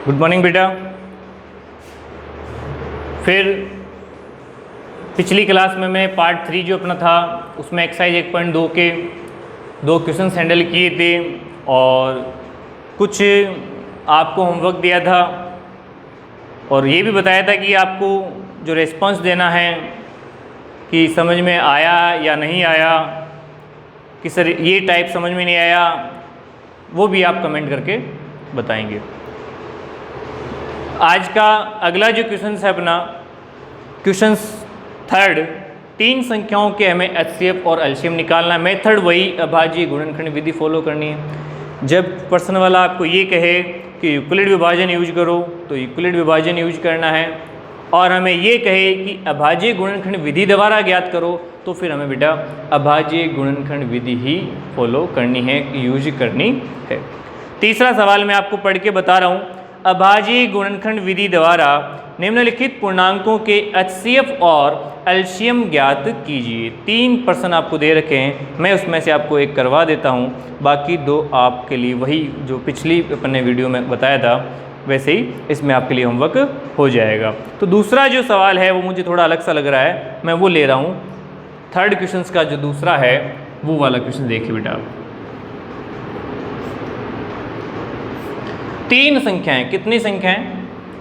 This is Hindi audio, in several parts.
गुड मॉर्निंग बेटा। फिर पिछली क्लास में मैं पार्ट 3 जो अपना था उसमें एक्सरसाइज 1.2 के 2 क्वेश्चन हैंडल किए थे और कुछ आपको होमवर्क दिया था और ये भी बताया था कि आपको जो रिस्पांस देना है कि समझ में आया या नहीं आया, कि सर ये टाइप समझ में नहीं आया, वो भी आप कमेंट करके बताएंगे। आज का अगला जो क्वेश्चन है अपना क्वेश्चन 3, 3 संख्याओं के हमें एचसीएफ और एलसीएम निकालना है। मेथड वही अभाज्य गुणनखंड विधि फॉलो करनी है। जब पर्सन वाला आपको ये कहे कि यूक्लिड विभाजन यूज करो तो यूक्लिड विभाजन यूज करना है, और हमें ये कहे कि अभाज्य गुणनखंड विधि द्वारा ज्ञात करो तो फिर हमें बेटा अभाज्य गुणनखंड विधि ही फॉलो करनी है, यूज करनी है। तीसरा सवाल मैं आपको पढ़ के बता रहा हूँ। अभाज्य गुणनखंड विधि द्वारा निम्नलिखित पूर्णांकों के एचसीएफ और एलसीएम ज्ञात कीजिए। 3 प्रश्न आपको दे रखे हैं, मैं उसमें से आपको एक करवा देता हूं, बाकी 2 आपके लिए वही जो पिछली अपने वीडियो में बताया था वैसे ही इसमें आपके लिए होमवर्क हो जाएगा। तो दूसरा जो सवाल है वो मुझे थोड़ा अलग सा लग रहा है, मैं वो ले रहा हूँ। 3rd क्वेश्चन का जो दूसरा है वो वाला क्वेश्चन देखिए बेटा। 3 संख्याएं, कितनी संख्याएं?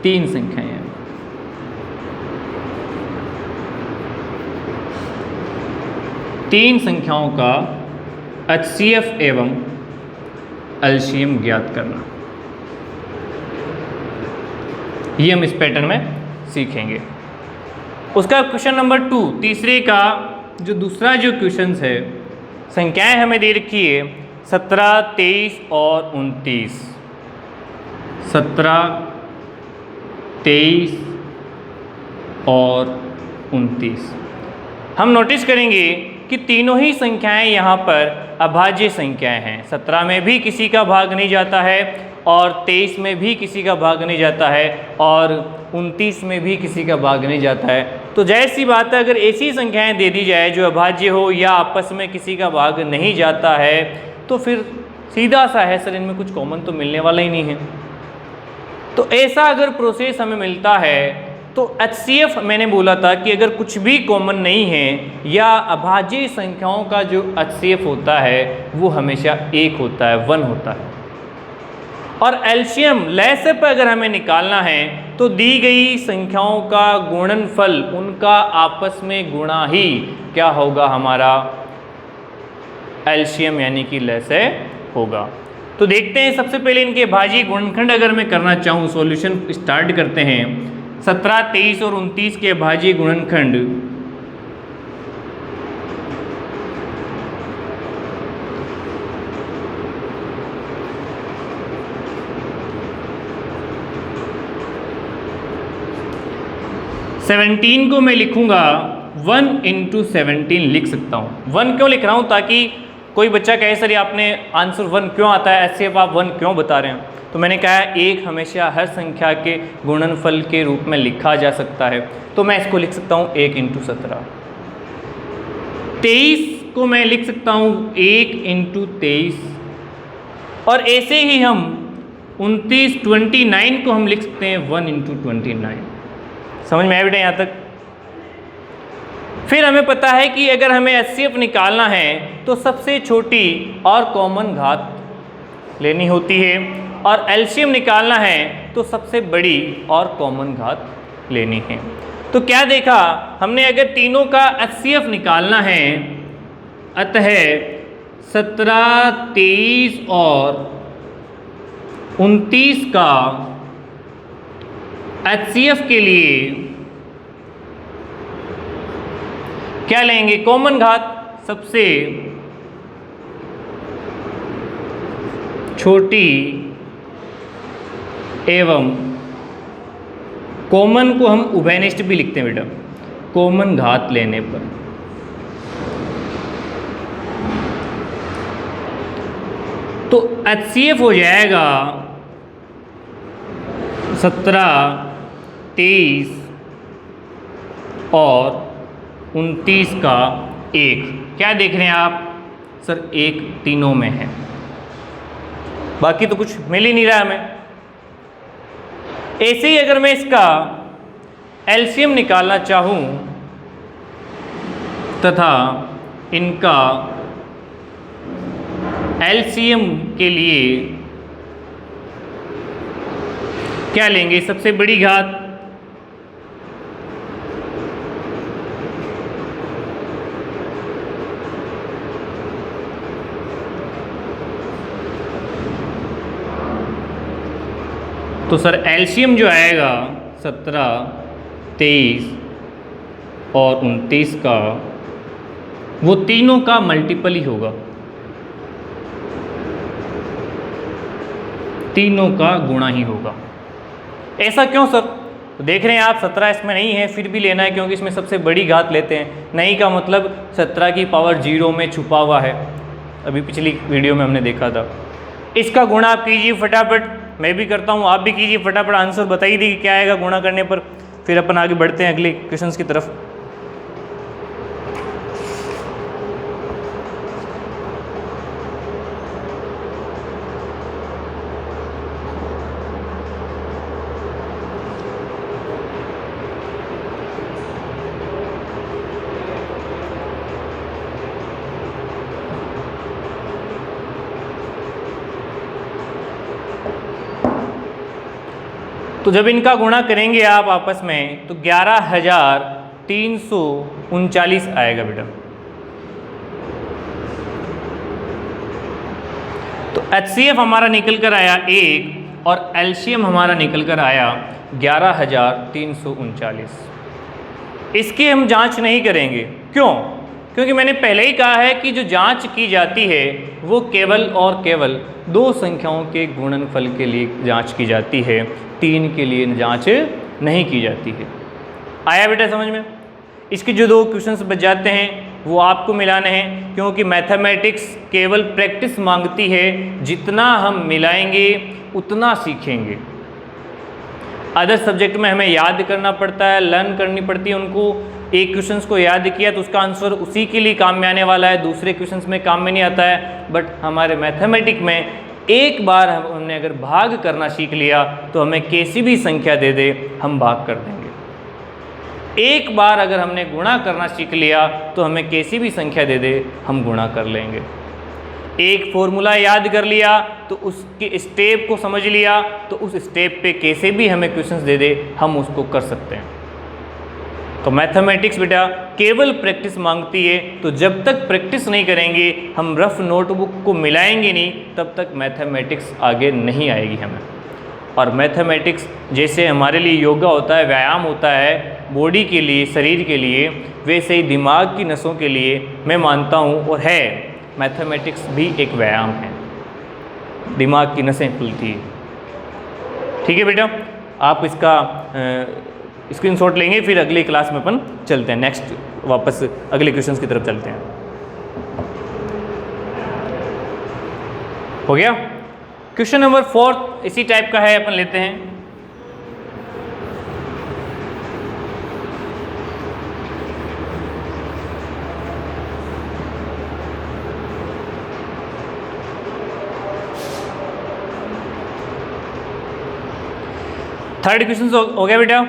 3 संख्याएं हैं। तीन संख्याओं का एचसीएफ एवं एलसीएम ज्ञात करना, ये हम इस पैटर्न में सीखेंगे। उसका क्वेश्चन नंबर 2, तीसरे का जो दूसरा जो क्वेश्चन है, संख्याएं हमें दे रखी है 17, 23 और 29। 17, 23 और 29। हम नोटिस करेंगे कि तीनों ही संख्याएं यहाँ पर अभाज्य संख्याएं हैं। 17 में भी किसी का भाग नहीं जाता है और 23 में भी किसी का भाग नहीं जाता है और 29 में भी किसी का भाग नहीं जाता है। तो जाहिर सी बात है, अगर ऐसी संख्याएं दे दी जाए जो अभाज्य हो या आपस में किसी का भाग नहीं जाता है तो फिर सीधा सा है सर इनमें कुछ कॉमन तो मिलने वाला ही नहीं है। तो ऐसा अगर प्रोसेस हमें मिलता है तो एचसीएफ मैंने बोला था कि अगर कुछ भी कॉमन नहीं है या अभाज्य संख्याओं का जो एचसीएफ होता है वो हमेशा 1 होता है, 1 होता है। और एलसीएम लैसे पर अगर हमें निकालना है तो दी गई संख्याओं का गुणनफल उनका आपस में गुणा ही क्या होगा, हमारा एलसीएम यानी कि लैसे होगा। तो देखते हैं, सबसे पहले इनके भाज्य गुणनखंड अगर मैं करना चाहूँ, सॉल्यूशन स्टार्ट करते हैं। 17, 23 और 29 के भाज्य गुणनखंड सेवनटीन को मैं लिखूंगा 1 × 17 लिख सकता हूँ। 1 क्यों लिख रहा हूँ? ताकि कोई बच्चा कहे सर ये आपने आंसर 1 क्यों आता है, ऐसे आप 1 क्यों बता रहे हैं? तो मैंने कहा 1 हमेशा हर संख्या के गुणनफल के रूप में लिखा जा सकता है, तो मैं इसको लिख सकता हूँ 1 × 17। 23 को मैं लिख सकता हूँ 1 × 23, और ऐसे ही हम 29 को हम लिख सकते हैं 1 × 29। समझ में आया बेटा यहाँ तक? फिर हमें पता है कि अगर हमें एचसीएफ निकालना है तो सबसे छोटी और कॉमन घात लेनी होती है, और एलसीएम निकालना है तो सबसे बड़ी और कॉमन घात लेनी है। तो क्या देखा हमने, अगर तीनों का एचसीएफ निकालना है, अतः 17, 23 और 29 का एचसीएफ के लिए क्या लेंगे? कॉमन घात, सबसे छोटी एवं कॉमन को हम उभयनिष्ठ भी लिखते हैं बेटा, कॉमन घात लेने पर। तो एचसीएफ हो जाएगा 17, 23 और 29 का 1। क्या देख रहे हैं आप? सर 1 तीनों में है, बाकी तो कुछ मिल ही नहीं रहा हमें। ऐसे ही अगर मैं इसका एलसीएम निकालना चाहूँ तथा इनका एलसीएम के लिए क्या लेंगे, सबसे बड़ी घात तो सर एलसीएम जो आएगा 17, 23 और 29 का, वो तीनों का मल्टीपल ही होगा, तीनों का गुणा ही होगा। ऐसा क्यों सर? तो देख रहे हैं आप 17 इसमें नहीं है, फिर भी लेना है क्योंकि इसमें सबसे बड़ी घात लेते हैं। नहीं का मतलब 17 की पावर 0 में छुपा हुआ है, अभी पिछली वीडियो में हमने देखा था। इसका गुणा आप कीजिए फटाफट, मैं भी करता हूँ, आप भी कीजिए फटाफट, आंसर बताइए दी क्या आएगा गुणा करने पर, फिर अपन आगे बढ़ते हैं अगले क्वेश्चंस की तरफ। तो जब इनका गुणा करेंगे आप आपस में तो 11,339 आएगा बेटा। तो HCF हमारा निकल कर आया 1 और एलसीएम हमारा निकल कर आया 11,339। इसकी हम जांच नहीं करेंगे, क्यों? क्योंकि मैंने पहले ही कहा है कि जो जांच की जाती है वो केवल और केवल दो संख्याओं के गुणनफल के लिए जांच की जाती है, 3 के लिए जांच नहीं की जाती है। आया बेटा समझ में? इसके जो 2 क्वेश्चंस बच जाते हैं वो आपको मिलाने हैं, क्योंकि मैथमेटिक्स केवल प्रैक्टिस मांगती है, जितना हम मिलाएंगे उतना सीखेंगे। अदर सब्जेक्ट में हमें याद करना पड़ता है, लर्न करनी पड़ती है उनको। एक क्वेश्चंस को याद किया तो उसका आंसर उसी के लिए काम में आने वाला है, दूसरे क्वेश्चंस में काम में नहीं आता है। बट हमारे मैथमेटिक्स में एक बार हमने अगर भाग करना सीख लिया तो हमें कैसी भी संख्या दे दे हम भाग कर देंगे। एक बार अगर हमने गुणा करना सीख लिया तो हमें कैसी भी संख्या दे दे हम गुणा कर लेंगे। एक फॉर्मूला याद कर लिया तो उसके स्टेप को समझ लिया तो उस स्टेप पे कैसे भी हमें क्वेश्चंस दे दे हम उसको कर सकते हैं। तो मैथमेटिक्स बेटा केवल प्रैक्टिस मांगती है, तो जब तक प्रैक्टिस नहीं करेंगे, हम रफ नोटबुक को मिलाएंगे नहीं, तब तक मैथमेटिक्स आगे नहीं आएगी हमें। और मैथमेटिक्स जैसे हमारे लिए योगा होता है, व्यायाम होता है बॉडी के लिए, शरीर के लिए, वैसे ही दिमाग की नसों के लिए मैं मानता हूँ और है, मैथमेटिक्स भी एक व्यायाम है, दिमाग की नसें खुलती है। ठीक है बेटा, आप इसका स्क्रीनशॉट लेंगे, फिर अगली क्लास में अपन चलते हैं, नेक्स्ट वापस अगले क्वेश्चंस की तरफ चलते हैं। हो गया? क्वेश्चन नंबर 4 इसी टाइप का है, अपन लेते हैं। थर्ड क्वेश्चन हो गया बेटा,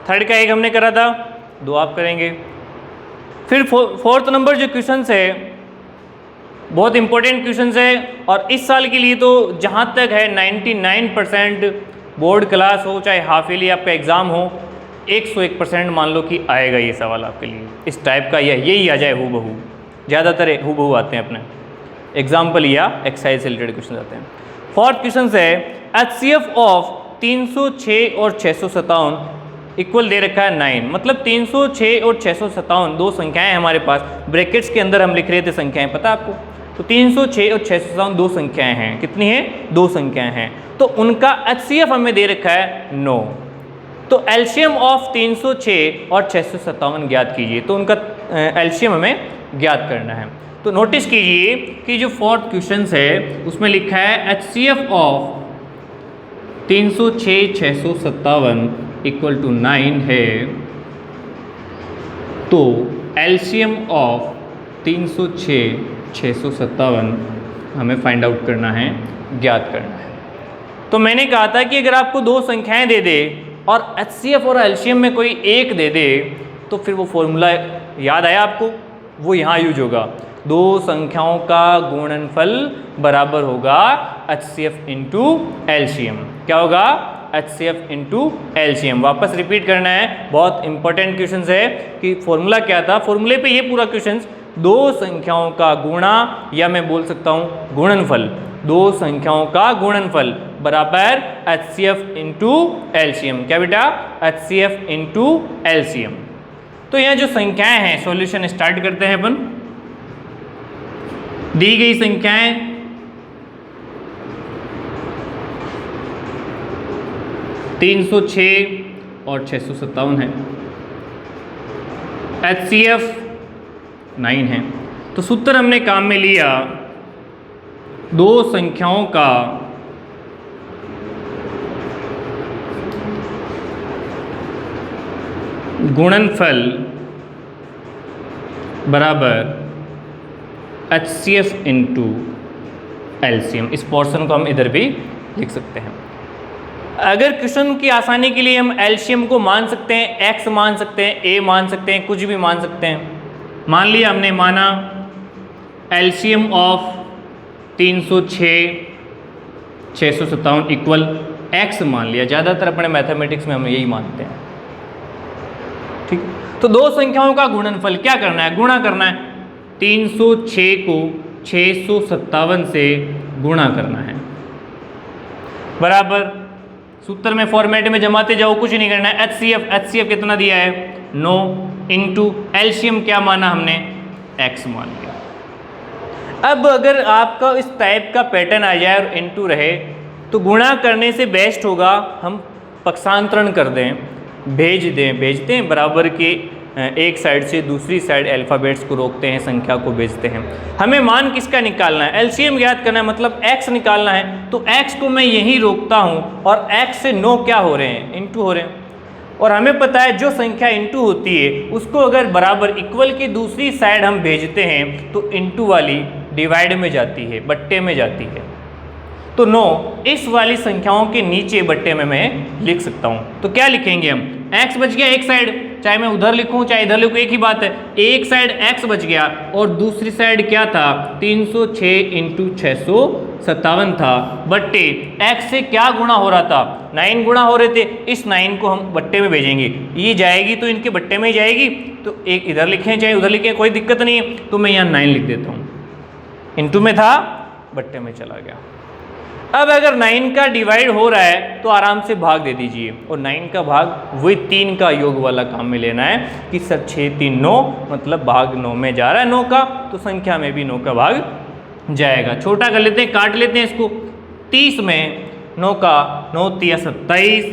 थर्ड का एक हमने करा था, 2 आप करेंगे। फिर फोर्थ नंबर जो क्वेश्चंस है बहुत इंपॉर्टेंट क्वेश्चंस है, और इस साल के लिए तो जहाँ तक है 99% बोर्ड क्लास हो चाहे हाफ ईयरली आपका एग्ज़ाम हो, 101% मान लो कि आएगा ये सवाल आपके लिए। इस टाइप का यही आ जाए हूबहू, ज़्यादातर हूबहू आते हैं अपने एग्जाम्पल या एक्सरसाइज से रिलेटेड क्वेश्चन आते हैं। फोर्थ क्वेश्चन है HCF ऑफ 306 और 657 इक्वल दे रखा है 9, मतलब 306 और 657 दो संख्याएं हमारे पास, ब्रैकेट्स के अंदर हम लिख रहे थे संख्याएं, पता आपको? तो 306 और 657 दो संख्याएं हैं, कितनी हैं? 2 संख्याएं हैं। तो उनका HCF हमें दे रखा है 9, तो एलसीएम ऑफ 306 और 657 ज्ञात कीजिए। तो उनका एलसीएम हमें ज्ञात करना है। तो नोटिस कीजिए कि जो फोर्थ क्वेश्चन है उसमें लिखा है HCF ऑफ 306 657 इक्वल टू 9 है, तो एलसीएम ऑफ 306 657 हमें फाइंड आउट करना है, ज्ञात करना है। तो मैंने कहा था कि अगर आपको दो संख्याएं दे दे और एचसीएफ और एलसीएम में कोई एक दे दे तो फिर वो फॉर्मूला याद आया आपको, वो यहाँ यूज होगा। दो संख्याओं का गुणनफल बराबर होगा एचसीएफ इंटू एलसीएम। क्या होगा? HCF into LCM. वापस रिपीट करना है, बहुत इंपॉर्टेंट क्वेश्चन है कि फॉर्मूला क्या था। फॉर्मूले पे ये पूरा क्वेश्चन, दो संख्याओं का गुणा या मैं बोल सकता हूँ गुणनफल, दो संख्याओं का गुणनफल बराबर एचसीएफ इंटू एलसीएम। क्या बेटा? HCF into LCM. तो यहाँ जो संख्याएं हैं, सॉल्यूशन स्टार्ट करते हैं अपन। दी गई संख्याएं 306 और 657 है, HCF 9 है। तो सूत्र हमने काम में लिया, दो संख्याओं का गुणनफल बराबर HCF इंटू एलसीएम। इस पोर्शन को हम इधर भी लिख सकते हैं। अगर क्वेश्चन की आसानी के लिए हम एलसीएम को मान सकते हैं, x मान सकते हैं, a मान सकते हैं, कुछ भी मान सकते हैं। मान लिया हमने, माना एलसीएम ऑफ 306 657 इक्वल x मान लिया। ज़्यादातर अपने मैथमेटिक्स में हम यही मानते हैं, ठीक। तो दो संख्याओं का गुणनफल क्या करना है? गुणा करना है। 306 को 657 से गुणा करना है, बराबर सूत्र में फॉर्मेट में जमाते जाओ, कुछ नहीं करना है। एचसीएफ कितना दिया है? 9 इंटू एलसीएम क्या माना हमने? x मान लिया। अब अगर आपका इस टाइप का पैटर्न आ जाए और इंटू रहे तो गुणा करने से बेस्ट होगा हम पक्षांतरण कर दें, भेजते हैं बराबर के एक साइड से दूसरी साइड अल्फ़ाबेट्स को रोकते हैं, संख्या को भेजते हैं। हमें मान किसका निकालना है? एलसीएम ज्ञात करना है, मतलब x निकालना है। तो x को मैं यहीं रोकता हूँ और x से 9 क्या हो रहे हैं? इंटू हो रहे हैं। और हमें पता है जो संख्या इंटू होती है उसको अगर बराबर इक्वल की दूसरी साइड हम भेजते हैं तो इंटू वाली डिवाइड में जाती है, बट्टे में जाती है। तो 9 इस वाली संख्याओं के नीचे बट्टे में मैं लिख सकता हूँ। तो क्या लिखेंगे हम? x बच गया एक साइड, चाहे मैं उधर लिखूं चाहे इधर लिखूं एक ही बात है। एक साइड x बच गया और दूसरी साइड क्या था? 306 इंटू 657 था, बट्टे x से क्या गुणा हो रहा था? 9 गुणा हो रहे थे। इस 9 को हम बट्टे में भेजेंगे, ये जाएगी तो इनके बट्टे में ही जाएगी। तो एक इधर लिखें चाहे उधर लिखें, कोई दिक्कत नहीं है। तो मैं यहाँ 9 लिख देता हूँ, इंटू में था बट्टे में चला गया। अब अगर 9 का डिवाइड हो रहा है तो आराम से भाग दे दीजिए, और 9 का भाग वही 3 का योग वाला काम में लेना है कि सर 6 3 9, मतलब भाग 9 में जा रहा है 9 का, तो संख्या में भी 9 का भाग जाएगा। छोटा कर लेते हैं, काट लेते हैं इसको। 30 में 9 का 9 तिया 27,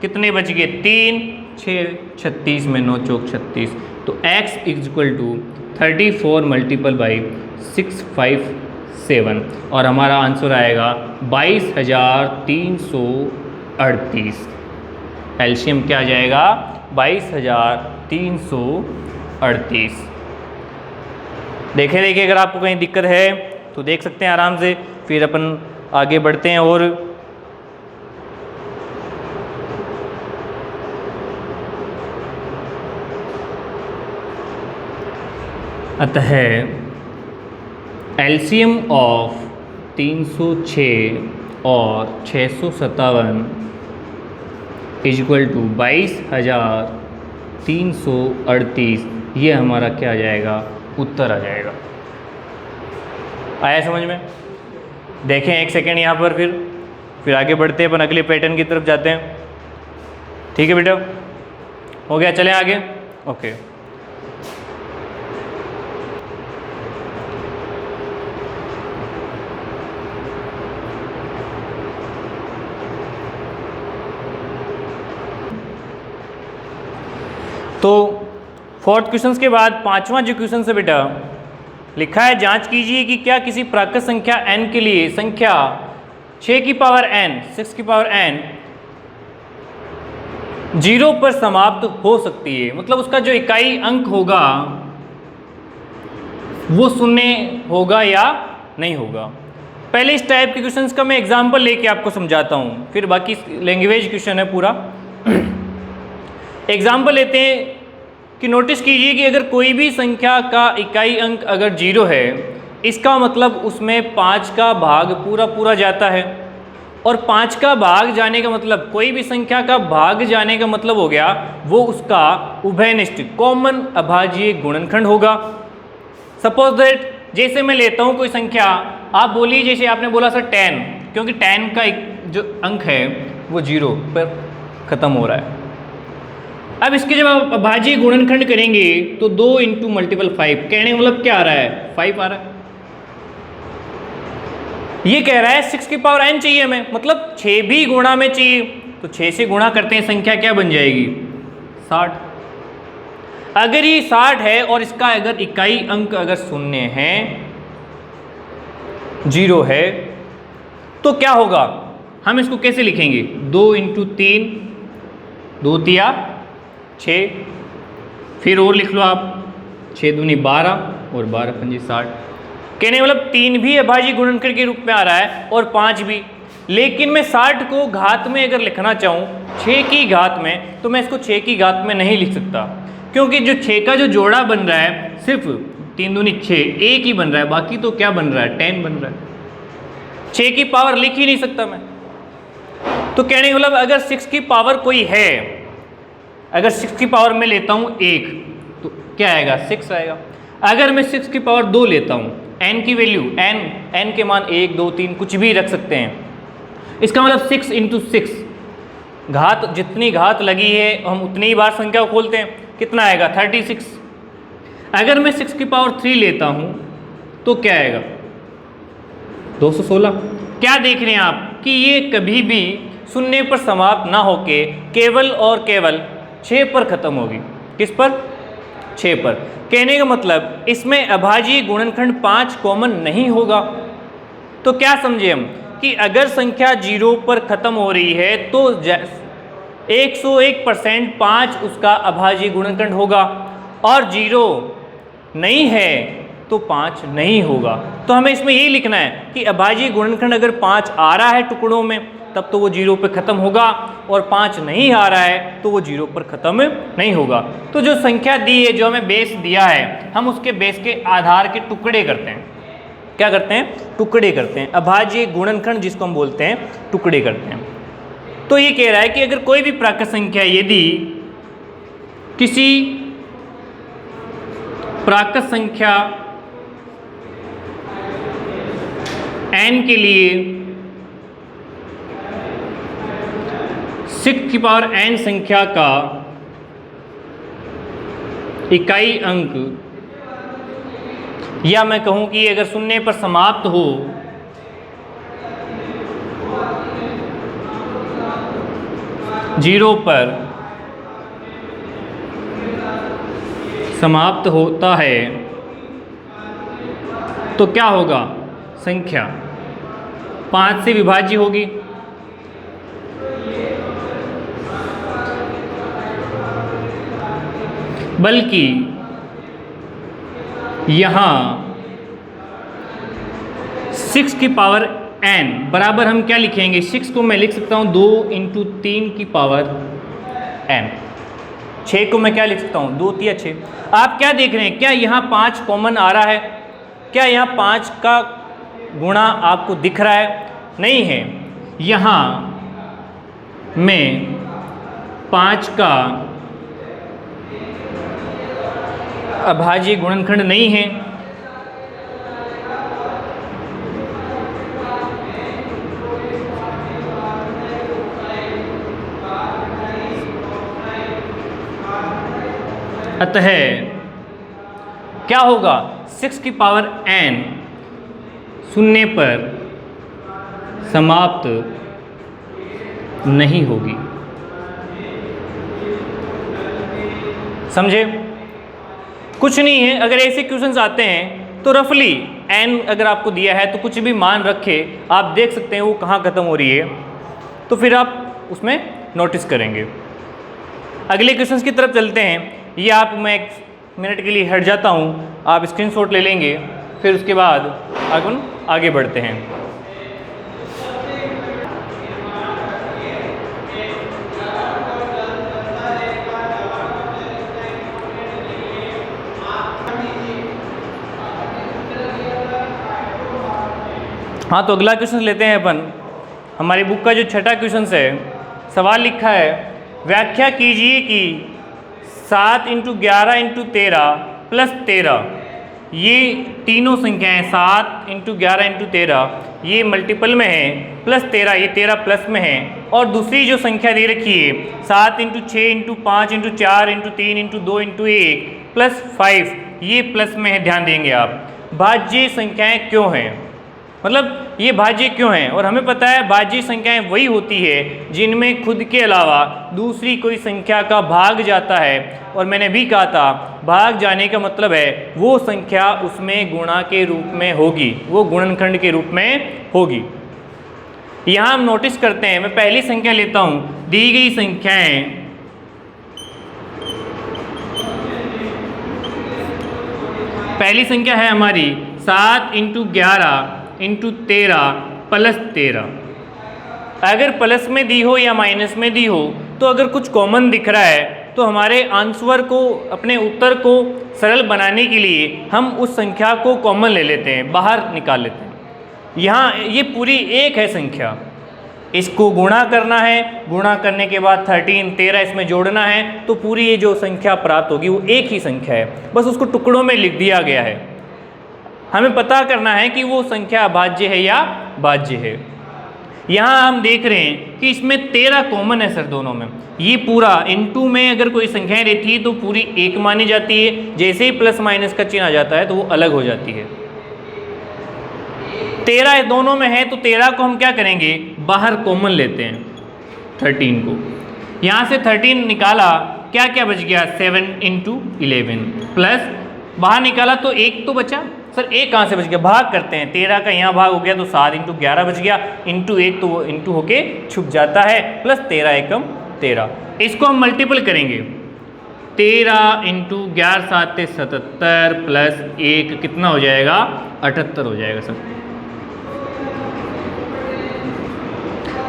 कितने बच गए? 3 6 36 में 9 चौक 36। तो x equal to 34 multiple by 657 और हमारा आंसर आएगा 22,338। एलसीएम क्या आ जाएगा? 22,338। देखिए अगर आपको कहीं दिक्कत है तो देख सकते हैं आराम से, फिर अपन आगे बढ़ते हैं। और अतः एलसीएम ऑफ 306 और 657 इक्वल टू 22,338, ये हमारा क्या आ जाएगा? उत्तर आ जाएगा। आया समझ में? देखें एक सेकेंड यहाँ पर, फिर आगे बढ़ते हैं, अपन अगले पैटर्न की तरफ जाते हैं। ठीक है बेटा, हो गया? चलें आगे। ओके, तो फोर्थ क्वेश्चन के बाद पांचवा जो क्वेश्चन है बेटा, लिखा है जांच कीजिए कि क्या किसी प्राकृत संख्या n के लिए संख्या 6 की पावर n 0 पर समाप्त हो सकती है। मतलब उसका जो इकाई अंक होगा वो शून्य होगा या नहीं होगा। पहले इस टाइप के क्वेश्चंस का मैं एग्जांपल लेके आपको समझाता हूँ, फिर बाकी लैंग्वेज क्वेश्चन है पूरा। एग्जांपल लेते हैं कि नोटिस कीजिए कि अगर कोई भी संख्या का इकाई अंक अगर 0 है, इसका मतलब उसमें 5 का भाग पूरा पूरा जाता है। और 5 का भाग जाने का मतलब, कोई भी संख्या का भाग जाने का मतलब हो गया वो उसका उभयनिष्ठ कॉमन अभाज्य गुणनखंड होगा। सपोज दैट, जैसे मैं लेता हूँ कोई संख्या, आप बोलिए जैसे आपने बोला सर 10, क्योंकि 10 का जो अंक है वो 0 पर ख़त्म हो रहा है। अब इसके जब आप अभाज्य गुणनखंड करेंगे तो 2 × मल्टीपल 5, कहने का मतलब क्या आ रहा है, 5 आ रहा है। ये कह रहा है 6 की पावर n चाहिए हमें, मतलब 6 भी गुणा में चाहिए, तो 6 से गुणा करते हैं, संख्या क्या बन जाएगी, 60। अगर ये 60 है और इसका अगर इकाई अंक अगर शून्य है, 0 है, तो क्या होगा, हम इसको कैसे लिखेंगे, 2 × 3, 2 तिया 6, फिर और लिख लो आप, 6 दूनी 12 और 12 पंजी 60। कहने मतलब 3 भी अभाज्य गुणनखंड के रूप में आ रहा है और 5 भी। लेकिन मैं 60 को घात में अगर लिखना चाहूँ 6 की घात में, तो मैं इसको 6 की घात में नहीं लिख सकता, क्योंकि जो 6 का जो जोड़ा बन रहा है सिर्फ 3 दूनी 6, एक ही बन रहा है, बाकी तो क्या बन रहा है, 10 बन रहा है। 6 की पावर लिख ही नहीं सकता मैं। तो कहने का मतलब अगर 6 की पावर कोई है, अगर 6 की पावर में लेता हूँ 1, तो क्या आएगा, 6 आएगा। अगर मैं 6 की पावर 2 लेता हूँ, n की वैल्यू, n के मान 1 2 3 कुछ भी रख सकते हैं, इसका मतलब 6 × 6, घात जितनी घात लगी है हम उतनी ही बार संख्या को खोलते हैं, कितना आएगा, 36। अगर मैं 6 की पावर 3 लेता हूँ तो क्या आएगा, 216। क्या देख रहे हैं आप कि ये कभी भी शून्य पर समाप्त ना होके केवल और केवल 6 पर खत्म होगी। किस पर, 6 पर। कहने का मतलब इसमें अभाज्य गुणनखंड 5 कॉमन नहीं होगा। तो क्या समझे हम कि अगर संख्या 0 पर खत्म हो रही है तो 101% 5 उसका अभाज्य गुणनखंड होगा, और 0 नहीं है तो 5 नहीं होगा। तो हमें इसमें यही लिखना है कि अभाज्य गुणनखंड अगर 5 आ रहा है टुकड़ों में तब तो वो 0 पर ख़त्म होगा, और 5 नहीं आ रहा है तो वो 0 पर ख़त्म नहीं होगा। तो जो संख्या दी है, जो हमें बेस दिया है, हम उसके बेस के आधार के टुकड़े करते हैं। क्या करते हैं, टुकड़े करते हैं। अभाज्य गुणनखंड जिसको हम बोलते हैं, टुकड़े करते हैं। तो ये कह रहा है कि अगर कोई भी प्राकृत संख्या यदि किसी प्राकृत संख्या n के लिए 6 की पावर n संख्या का इकाई अंक, या मैं कहूं कि अगर शून्य पर समाप्त हो, जीरो पर समाप्त होता है, तो क्या होगा, संख्या 5 से विभाज्य होगी। बल्कि यहाँ 6 की पावर n बराबर हम क्या लिखेंगे, 6 को मैं लिख सकता हूँ 2 × 3 की पावर n। 6 को मैं क्या लिख सकता हूँ, 2 3 6। आप क्या देख रहे हैं, क्या यहाँ 5 कॉमन आ रहा है, क्या यहाँ 5 का गुणा आपको दिख रहा है, नहीं है। यहाँ में 5 का अभाज्य गुणनखंड नहीं है। अतः क्या होगा, 6 की पावर n शून्य पर समाप्त नहीं होगी। समझे, कुछ नहीं है। अगर ऐसे क्वेश्चंस आते हैं तो रफली n अगर आपको दिया है तो कुछ भी मान रखे, आप देख सकते हैं वो कहाँ ख़त्म हो रही है, तो फिर आप उसमें नोटिस करेंगे। अगले क्वेश्चंस की तरफ चलते हैं। ये आप, मैं 1 मिनट के लिए हट जाता हूँ, आप स्क्रीनशॉट ले लेंगे, फिर उसके बाद आगे बढ़ते हैं। हाँ, तो अगला क्वेश्चन लेते हैं अपन। हमारी बुक का जो छठा क्वेश्चन है, सवाल लिखा है, व्याख्या कीजिए कि 7 × 11 × 13 प्लस 13, ये तीनों संख्याएं 7 × 11 × 13 ये मल्टीपल में है, प्लस 13 ये 13 प्लस में है, और दूसरी जो संख्या दे रखी है 7 × 6 × 5 × 4 × 3 × 2 × 1 प्लस 5 ये प्लस में है। ध्यान देंगे आप, भाज्य संख्याएं क्यों हैं, मतलब ये भाज्य क्यों हैं। और हमें पता है भाज्य संख्याएं वही होती है जिनमें खुद के अलावा दूसरी कोई संख्या का भाग जाता है, और मैंने भी कहा था भाग जाने का मतलब है वो संख्या उसमें गुणा के रूप में होगी, वो गुणनखंड के रूप में होगी। यहाँ हम नोटिस करते हैं, मैं पहली संख्या लेता हूँ, दी गई संख्याएं पहली संख्या है हमारी 7 × 11 × 13 प्लस 13। अगर प्लस में दी हो या माइनस में दी हो, तो अगर कुछ कॉमन दिख रहा है तो हमारे आंसर को, अपने उत्तर को सरल बनाने के लिए हम उस संख्या को कॉमन ले लेते हैं, बाहर निकाल लेते हैं। यहाँ ये पूरी एक है संख्या, इसको गुणा करना है, गुणा करने के बाद 13 13 इसमें जोड़ना है, तो पूरी ये जो संख्या प्राप्त होगी वो एक ही संख्या है, बस उसको टुकड़ों में लिख दिया गया है। हमें पता करना है कि वो संख्या भाज्य है या भाज्य है। यहाँ हम देख रहे हैं कि इसमें 13 कॉमन है सर दोनों में। ये पूरा इनटू में अगर कोई संख्याएं रहती है तो पूरी एक मानी जाती है, जैसे ही प्लस माइनस का चिन्ह आ जाता है तो वो अलग हो जाती है। 13 दोनों में है तो 13 को हम क्या करेंगे, बाहर कॉमन लेते हैं 13 को। यहाँ से 13 निकाला, क्या क्या बच गया, 7 × 11 प्लस बाहर निकाला तो एक तो बचा। सर एक कहाँ से बच गया, भाग करते हैं, 13 का यहाँ भाग हो गया तो 7 × 11 बच गया, इंटू 1 तो वो इंटू होके छुप जाता है, प्लस 13 एकम 13। इसको हम मल्टीपल करेंगे, 13 × 11 7 77 प्लस 1 कितना हो जाएगा, 78 हो जाएगा। सर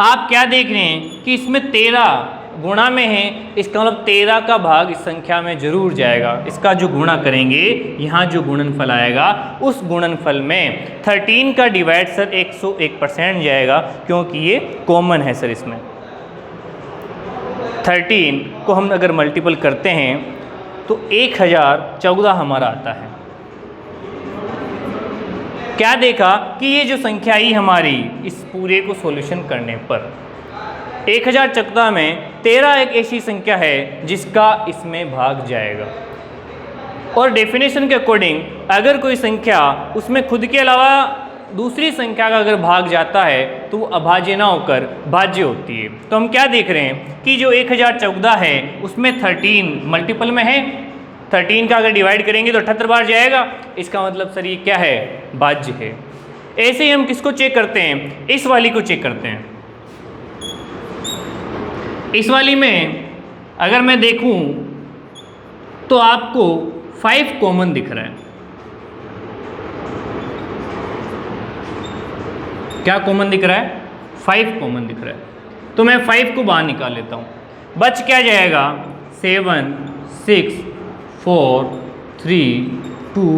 आप क्या देख रहे हैं कि इसमें 13 गुणा में है, इसका मतलब 13 का भाग इस संख्या में जरूर जाएगा। इसका जो गुणा करेंगे, यहाँ जो गुणनफल आएगा उस गुणनफल में 13 का डिवाइड सर 101% जाएगा, क्योंकि ये कॉमन है सर। इसमें 13 को हम अगर मल्टीपल करते हैं तो 1014 हमारा आता है। क्या देखा कि ये जो संख्या आई हमारी इस पूरे को सॉल्यूशन करने पर 1014 में 13 एक ऐसी संख्या है जिसका इसमें भाग जाएगा। और डेफिनेशन के अकॉर्डिंग अगर कोई संख्या उसमें खुद के अलावा दूसरी संख्या का अगर भाग जाता है तो वो अभाज्य ना होकर भाज्य होती है। तो हम क्या देख रहे हैं कि जो 1014 है उसमें 13 मल्टीपल में है, 13 का अगर डिवाइड करेंगे तो 78 बार जाएगा, इसका मतलब सर ये क्या है, भाज्य है। ऐसे ही हम किसको चेक करते हैं, इस वाली को चेक करते हैं। इस वाली में अगर मैं देखूं तो आपको 5 कॉमन दिख रहा है। क्या कॉमन दिख रहा है, 5 कॉमन दिख रहा है। तो मैं 5 को बाहर निकाल लेता हूं, बच क्या जाएगा, 7 6 4 3 2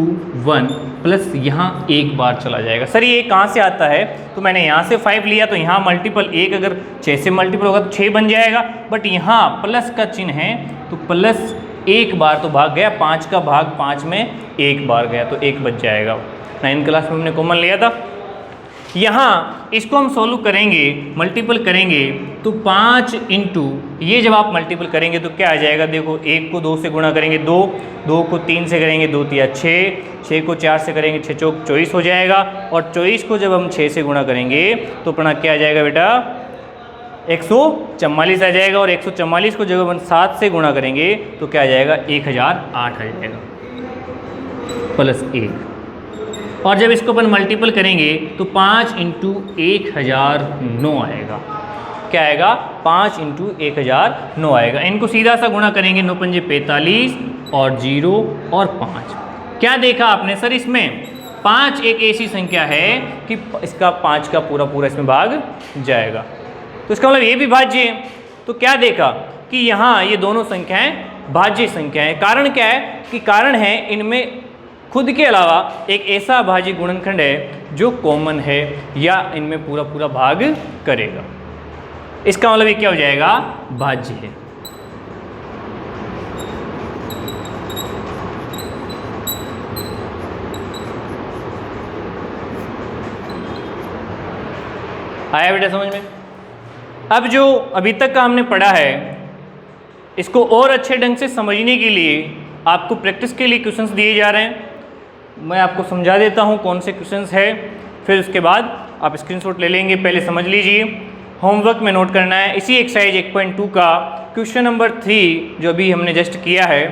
1 प्लस यहाँ एक बार चला जाएगा। सर ये कहाँ से आता है, तो मैंने यहाँ से 5 लिया तो यहाँ मल्टीपल 1 अगर 6 से मल्टीपल होगा तो 6 बन जाएगा, बट यहाँ प्लस का चिन्ह है तो प्लस एक बार तो भाग गया, 5 का भाग 5 में एक बार गया तो 1 बच जाएगा। 9th क्लास में हमने कॉमन लिया था। यहाँ इसको हम सॉल्व करेंगे, मल्टीपल करेंगे तो 5 इंटू ये जब आप मल्टीपल करेंगे तो क्या आ जाएगा, देखो 1 को 2 से गुणा करेंगे 2, 2 को 3 से करेंगे 2 3 6, 6 को 4 से करेंगे 6 चौक 24 हो जाएगा, और 24 को जब हम 6 से गुणा करेंगे तो अपना क्या आ जाएगा बेटा, 144 आ जाएगा, और 144 को जब हम 7 से गुणा करेंगे तो क्या आ जाएगा, 1008 आ जाएगा प्लस 1। और जब इसको अपन मल्टीपल करेंगे तो 5 इंटू 1009 आएगा। क्या आएगा, 5 इंटू 1009 आएगा। इनको सीधा सा गुणा करेंगे, 9 पंजे 45 और 0 और 5। क्या देखा आपने सर, इसमें 5 एक ऐसी संख्या है कि इसका 5 का पूरा पूरा इसमें भाग जाएगा, तो इसका मतलब ये भी भाज्य है। तो क्या देखा कि यहाँ ये दोनों संख्याएं भाज्य संख्याएं। कारण क्या है कि कारण है इनमें खुद के अलावा एक ऐसा भाज्य गुणनखंड है जो कॉमन है या इनमें पूरा पूरा भाग करेगा। इसका मतलब ये क्या हो जाएगा, भाज्य है। आया बेटा समझ में? अब जो अभी तक का हमने पढ़ा है इसको और अच्छे ढंग से समझने के लिए आपको प्रैक्टिस के लिए क्वेश्चंस दिए जा रहे हैं। मैं आपको समझा देता हूँ कौन से क्वेश्चंस है, फिर उसके बाद आप स्क्रीनशॉट ले लेंगे। पहले समझ लीजिए, होमवर्क में नोट करना है इसी एक्सरसाइज 1.2 का क्वेश्चन नंबर 3 जो अभी हमने जस्ट किया है।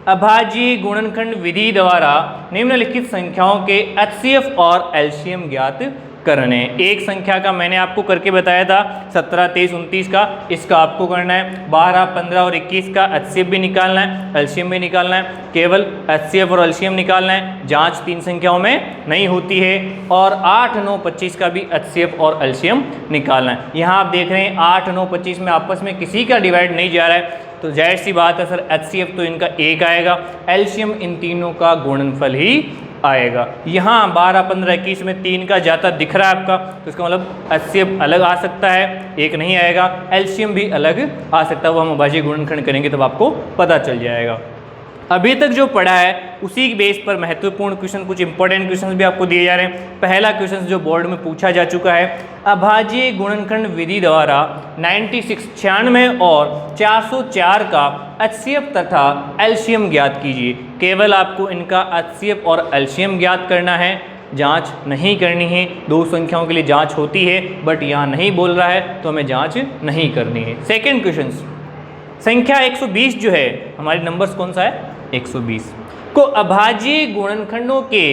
अभाज्य गुणनखंड विधि द्वारा निम्नलिखित संख्याओं के एचसीएफ और एलसीएम ज्ञात करने। एक संख्या का मैंने आपको करके बताया था 17, 23, 29 का, इसका आपको करना है। 12, 15 और 21 का एचसीएफ भी निकालना है, एलसीएम भी निकालना है। केवल एचसीएफ और एलसीएम निकालना है, जांच 3 संख्याओं में नहीं होती है। और 8, 9, 25 का भी एचसीएफ और एलसीएम निकालना है। यहाँ आप देख रहे हैं 8, 9, 25 में आपस में किसी का डिवाइड नहीं जा रहा है, तो जाहिर सी बात है सर एचसीएफ तो इनका 1 आएगा, एलसीएम इन तीनों का गुणनफल ही आएगा। यहाँ 12, 15, 21 में 3 का जाता दिख रहा है आपका, तो इसका मतलब एचसीएफ अलग आ सकता है, 1 नहीं आएगा। एलसीएम भी अलग आ सकता है, वो हम अभाज्य गुणनखंड करेंगे तब आपको पता चल जाएगा। अभी तक जो पढ़ा है उसी बेस पर महत्वपूर्ण क्वेश्चन, कुछ इंपॉर्टेंट क्वेश्चन भी आपको दिए जा रहे हैं। पहला क्वेश्चन जो बोर्ड में पूछा जा चुका है, अभाज्य गुणनखंड विधि द्वारा 96 और 404 का एचसीएफ तथा एलसीएम ज्ञात कीजिए। केवल आपको इनका एचसीएफ और एलसीएम ज्ञात करना है, जांच नहीं करनी है। 2 संख्याओं के लिए जांच होती है बट यहाँ नहीं बोल रहा है तो हमें जांच नहीं करनी है। सेकेंड क्वेश्चन, संख्या 120 जो है, हमारे नंबर्स कौन सा है 120 को अभाज्य गुणनखंडों के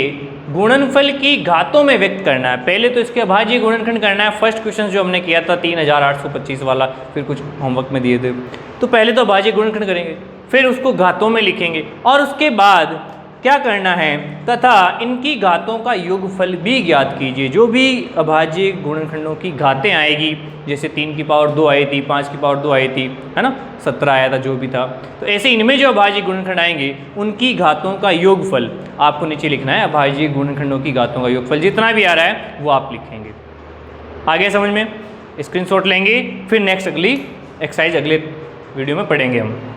गुणनफल की घातों में व्यक्त करना है। पहले तो इसके अभाज्य गुणनखंड करना है। फर्स्ट क्वेश्चन जो हमने किया था 3825 वाला, फिर कुछ होमवर्क में दिए थे, तो पहले तो अभाज्य गुणनखंड करेंगे, फिर उसको घातों में लिखेंगे और उसके बाद क्या करना है, तथा इनकी घातों का योगफल भी ज्ञात कीजिए। जो भी अभाज्य गुणनखंडों की घातें आएगी, जैसे 3 की पावर 2 आई थी, 5 की पावर 2 आई थी, है ना, 17 आया था, जो भी था, तो ऐसे इनमें जो अभाज्य गुणनखंड आएंगे उनकी घातों का योगफल आपको नीचे लिखना है। अभाज्य गुणनखंडों की घातों का योगफल जितना भी आ रहा है वो आप लिखेंगे। आगे समझ में? स्क्रीनशॉट लेंगे, फिर नेक्स्ट अगली एक्सरसाइज अगले वीडियो में पढ़ेंगे हम।